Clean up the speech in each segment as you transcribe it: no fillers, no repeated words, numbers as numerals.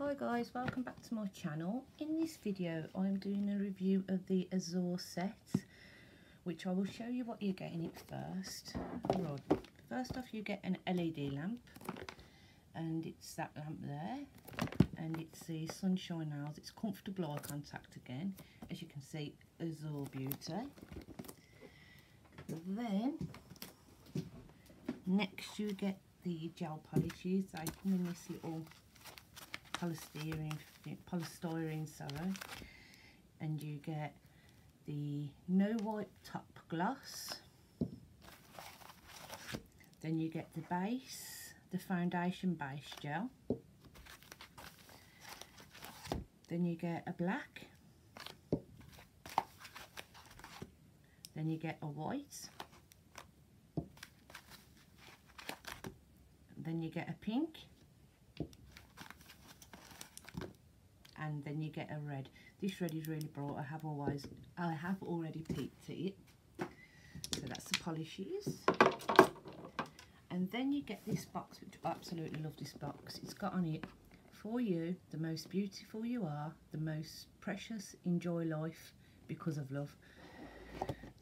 Hi guys, welcome back to my channel. In this video I'm doing a review of the Azure set, which I will show you what you're getting it first. Right. First off, you get an LED lamp, and it's that lamp there, and it's the sunshine nails. It's comfortable eye contact again, as you can see, Azure Beauty. Then next you get the gel polishes. They come in this little polystyrene, and you get the no wipe top gloss. Then you get the base, the foundation base gel. Then you get a black. Then you get a white. Then you get a pink. And then you get a red. This red is really bright. I have already peeked at it. So that's the polishes. And then you get this box, which I absolutely love this box. It's got on it, for you, the most beautiful you are, the most precious, enjoy life because of love.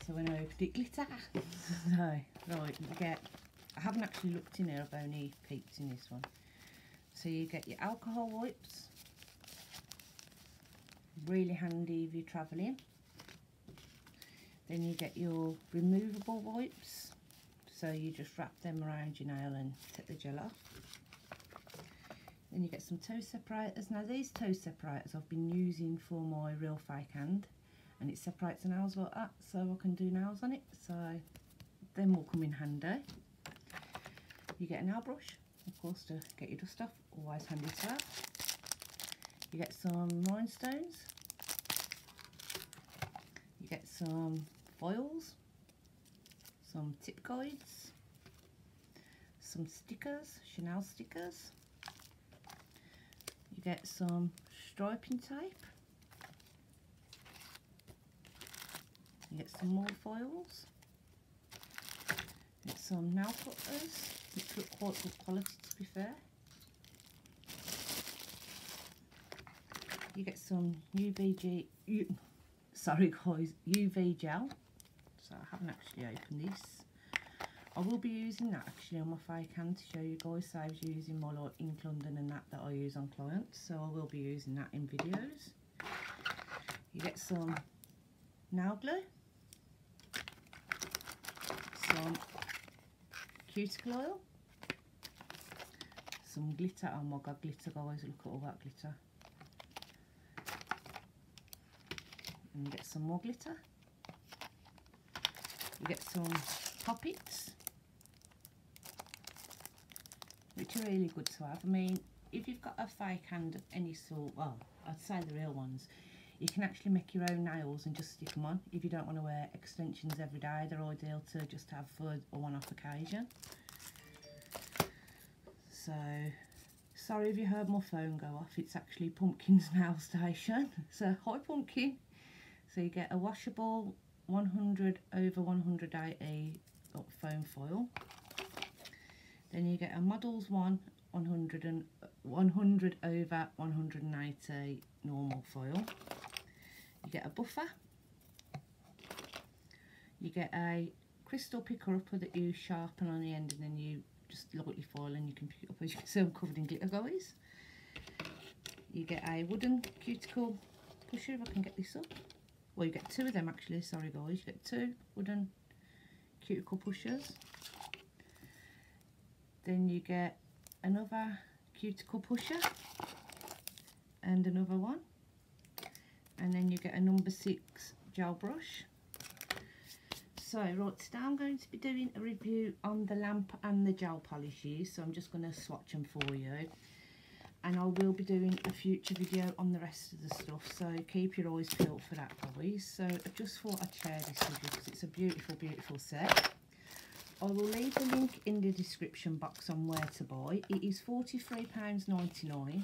So when I opened it, glitter. So, right, you get, I haven't actually looked in here, I've only peeked in this one. So you get your alcohol wipes. Really handy if you're travelling. Then you get your removable wipes, so you just wrap them around your nail and take the gel off. Then you get some toe separators. Now these toe separators I've been using for my real fake hand, and it separates the nails like that, so I can do nails on it, so them will come in handy. You get a nail brush, of course, to get your dust off, always handy to have. You get some rhinestones, you get some foils, some tip guides, some stickers, Chanel stickers, you get some striping tape, you get some more foils, you get some nail cutters, which look quite good quality to be fair. You get some UV gel. So I haven't actually opened this. I will be using that actually on my fake hand to show you guys. Saves using my like Ink London and that I use on clients. So I will be using that in videos. You get some nail glue, some cuticle oil, some glitter. Oh my god, glitter guys, look at all that glitter. And you get some more glitter. You get some poppets, which are really good to have. I mean, if you've got a fake hand of any sort, well, I'd say the real ones, you can actually make your own nails and just stick them on. If you don't want to wear extensions every day, they're ideal to just have for a one-off occasion. So, sorry if you heard my phone go off, it's actually Pumpkin's nail station. So, hi Pumpkin. So you get a washable 100 over 180 foam foil. Then you get a Models 1 100 over 180 normal foil. You get a buffer. You get a crystal picker upper that you sharpen on the end, and then you just lightly foil and you can pick it up. As you can see, I'm covered in glitter guys. You get a wooden cuticle pusher, if I can get this up. Well, you get two of them actually, sorry guys, you get two wooden cuticle pushers. Then you get another cuticle pusher and another one. And then you get a number 6 gel brush. So, right, today I'm going to be doing a review on the lamp and the gel polishes, so I'm just going to swatch them for you. And I will be doing a future video on the rest of the stuff, so keep your eyes peeled for that guys. So I just thought I'd share this with you because it's a beautiful, beautiful set. I will leave the link in the description box on where to buy. It is £43.99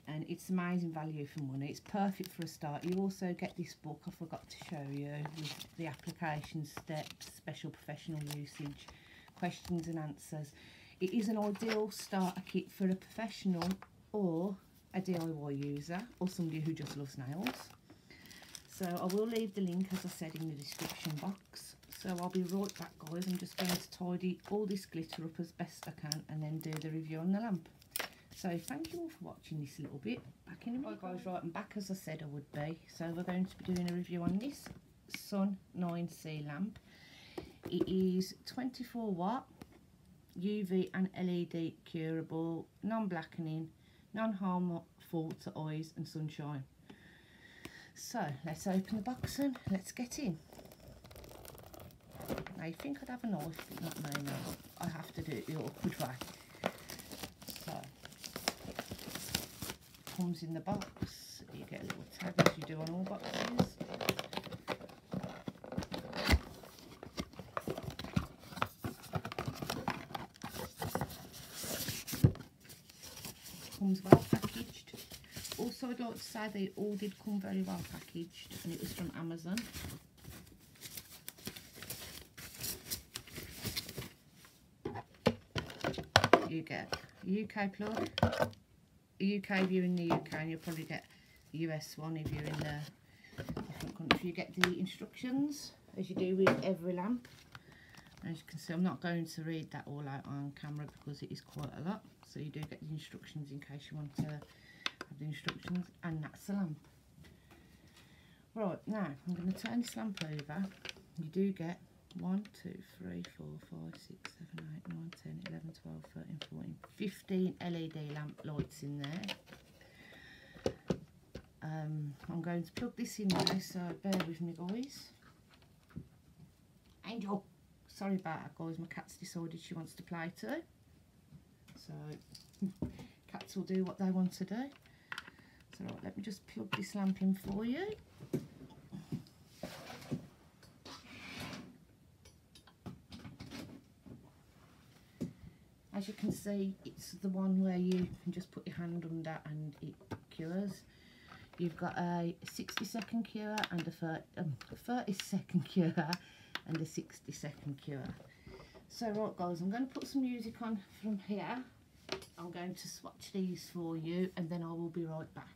and it's amazing value for money. It's perfect for a start. You also get this book, I forgot to show you, with the application steps, special professional usage, questions and answers. It is an ideal starter kit for a professional or a DIY user or somebody who just loves nails. So I will leave the link, as I said, in the description box. So I'll be right back, guys. I'm just going to tidy all this glitter up as best I can and then do the review on the lamp. So thank you all for watching this little bit. Back in a minute. Right guys, right, I'm back as I said I would be. So we're going to be doing a review on this Sun 9C lamp. It is 24 watt, UV and LED curable, non-blackening, non-harmful to eyes and sunshine. So let's open the box and let's get in. Now you think I'd have a knife, but not me, no. I have to do it the awkward way. So, comes in the box. You get a little tag as you do on all boxes. Comes well packaged. Also, I'd like to say they all did come very well packaged, and it was from Amazon. You get a UK plug, a UK view in the UK, and you'll probably get the US one if you're in the different country. You get the instructions, as you do with every lamp. As you can see, I'm not going to read that all out on camera because it is quite a lot. So you do get the instructions in case you want to have the instructions, and that's the lamp. Right, now I'm going to turn this lamp over. You do get 1, 2, 3, 4, 5, 6, 7, 8, 9, 10, 11, 12, 13, 14, 15 LED lamp lights in there. I'm going to plug this in now, so bear with me guys. Angel! Sorry about that guys, my cat's decided she wants to play too. So, cats will do what they want to do. So right, let me just plug this lamp in for you. As you can see, it's the one where you can just put your hand under and it cures. You've got a 60-second cure and a 30-second cure and a 60-second cure. So right guys, I'm going to put some music on from here. I'm going to swatch these for you and then I will be right back.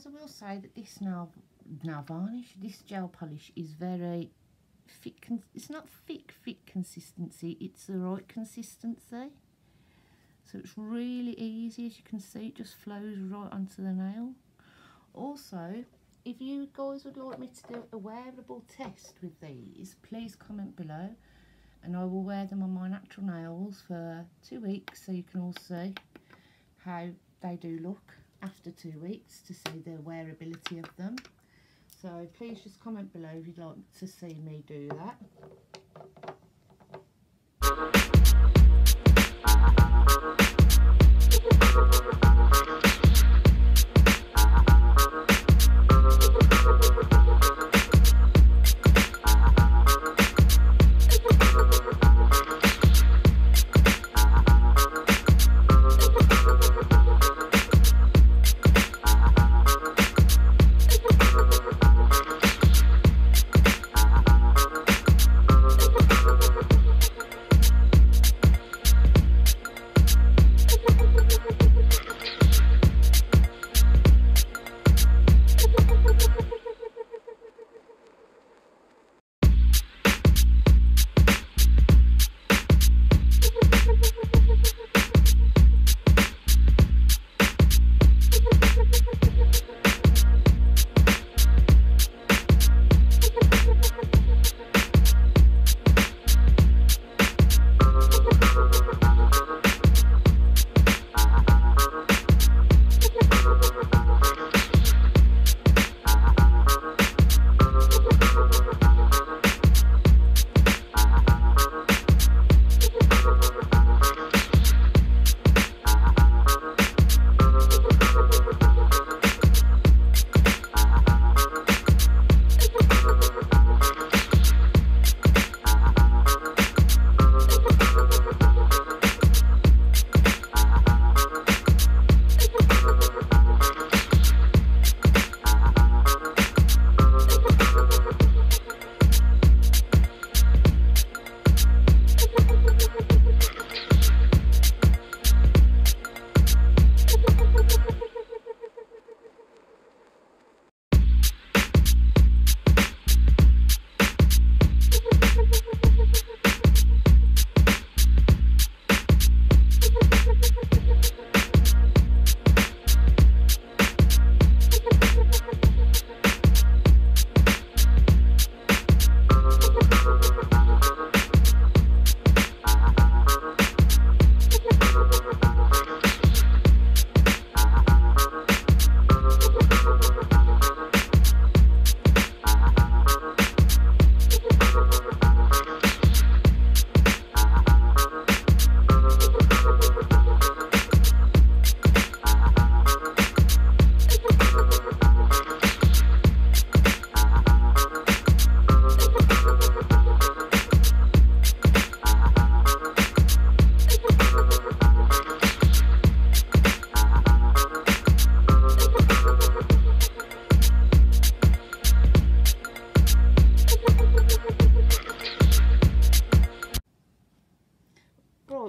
I will say that this now varnish, this gel polish is very thick. It's not thick consistency, it's the right consistency. So it's really easy, as you can see, it just flows right onto the nail. Also, if you guys would like me to do a wearable test with these, please comment below and I will wear them on my natural nails for 2 weeks so you can all see how they do look after 2 weeks, to see the wearability of them. So please just comment below if you'd like to see me do that.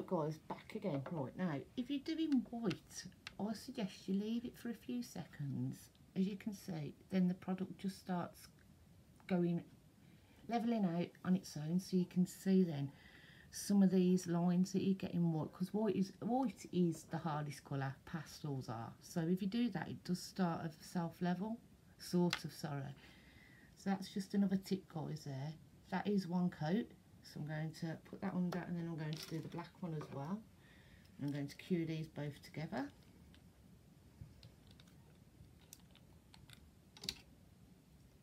Right guys, back again. Right, now if you're doing white, I suggest you leave it for a few seconds. As you can see, then the product just starts going, leveling out on its own, so you can see then some of these lines that you get in white, because white is the hardest colour, pastels are. So if you do that, it does start at self-level, sort of, sorry. So that's just another tip guys there. That is one coat, so I'm going to put that under, and then I'm going to do the black one as well. I'm going to cue these both together.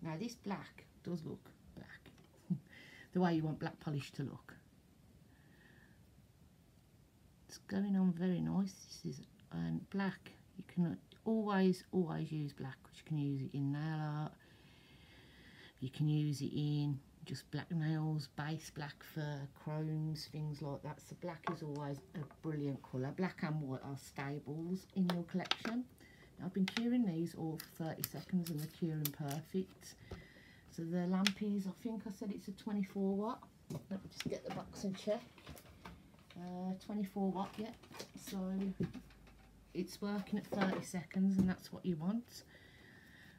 Now this black does look black, the way you want black polish to look. It's going on very nice. This is black. You can always use black, because you can use it in nail art. You can use it in just black nails, base black for chromes, things like that. So black is always a brilliant colour. Black and white are staples in your collection. Now, I've been curing these all for 30 seconds and they're curing perfect. So the lamp is, I think I said it's a 24 watt. Let me just get the box and check. 24 watt, yeah. So it's working at 30 seconds, and that's what you want.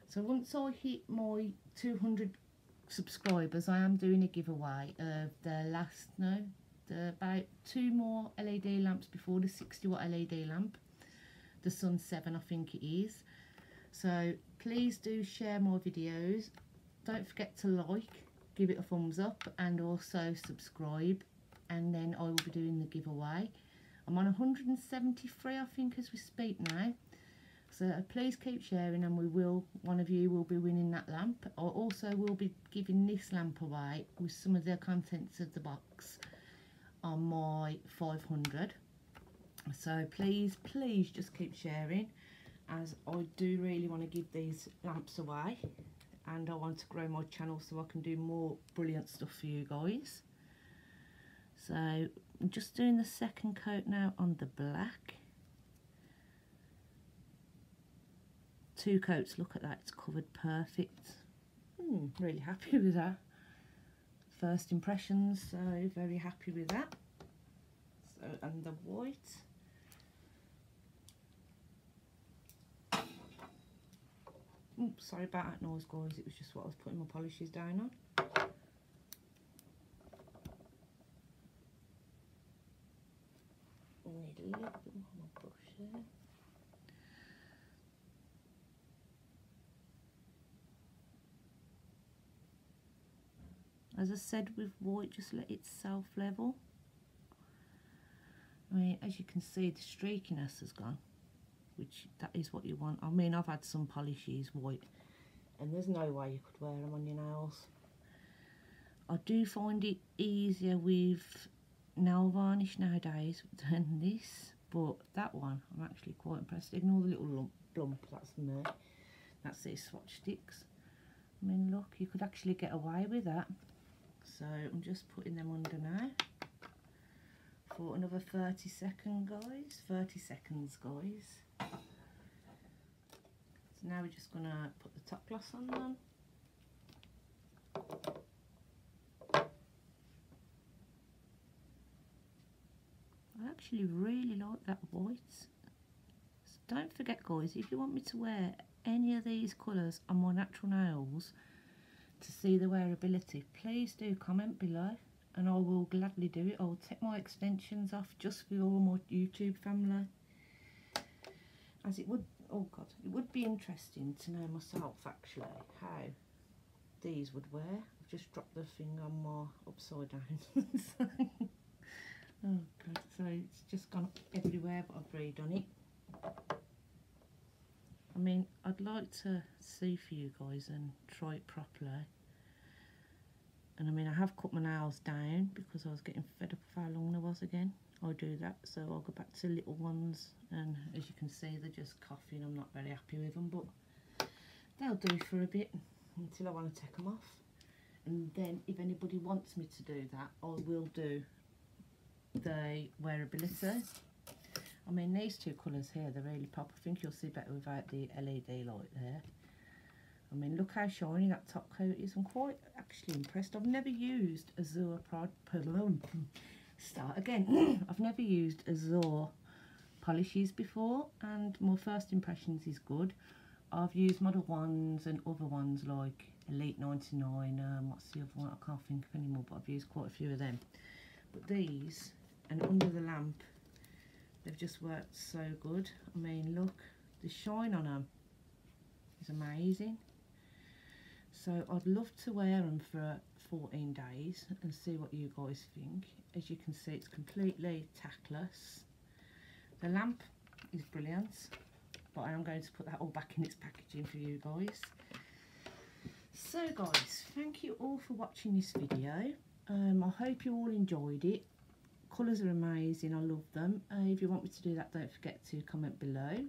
So once I hit my 200 subscribers, I am doing a giveaway of about 2 more LED lamps before the 60 watt LED lamp, the Sun 7 I think it is. So please do share my videos, don't forget to like, give it a thumbs up, and also subscribe, and then I will be doing the giveaway. I'm on 173 I think as we speak now. So please keep sharing, and one of you will be winning that lamp. I also will be giving this lamp away with some of the contents of the box on my 500. So please just keep sharing, as I do really want to give these lamps away, and I want to grow my channel so I can do more brilliant stuff for you guys. So I'm just doing the second coat now on the black. 2 coats, look at that, it's covered perfect. Really happy with that. First impressions, so very happy with that. So, and the white. Oops, sorry about that noise guys, it was just what I was putting my polishes down on. I need a little bit more on my brush there. As I said with white, just let it self-level. I mean, as you can see, the streakiness has gone, which that is what you want. I mean, I've had some polishes white, and there's no way you could wear them on your nails. I do find it easier with nail varnish nowadays than this, but that one, I'm actually quite impressed. Ignore the little lump, that's me. That's these swatch sticks. I mean, look, you could actually get away with that. So I'm just putting them under now for another 30 seconds, guys. So now we're just gonna put the top gloss on them. I actually really like that white. So don't forget guys, if you want me to wear any of these colours on my natural nails to see the wearability, please do comment below, and I will gladly do it. I will take my extensions off just for all my YouTube family, as it would, oh god, it would be interesting to know myself actually how these would wear. I've just dropped the thing on my upside down. So, oh god, so it's just gone everywhere, but I've redone it. I mean, I'd like to see for you guys and try it properly. And I mean, I have cut my nails down because I was getting fed up of how long there was again. I'll do that, so I'll go back to little ones, and as you can see, they're just coughing. I'm not very happy with them, but they'll do for a bit until I want to take them off. And then if anybody wants me to do that, I will do the wearability. I mean, these 2 colours here, they're really pop. I think you'll see better without the LED light there. I mean, look how shiny that top coat is. I'm quite actually impressed. I've never used azure start again. I've never used Azure polishes before, and my first impressions is good. I've used Model 1s and other ones like Elite 99, what's the other one, I can't think of anymore, but I've used quite a few of them. But these, and under the lamp, they've just worked so good. I mean, look, the shine on them is amazing. So I'd love to wear them for 14 days and see what you guys think. As you can see, it's completely tackless. The lamp is brilliant, but I am going to put that all back in its packaging for you guys. So guys, thank you all for watching this video. I hope you all enjoyed it. Colours are amazing, I love them. If you want me to do that, don't forget to comment below.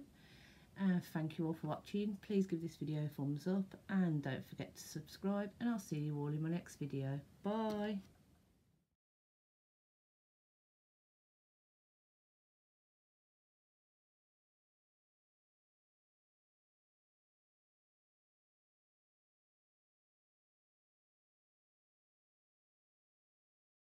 Thank you all for watching. Please give this video a thumbs up and don't forget to subscribe, and I'll see you all in my next video. Bye.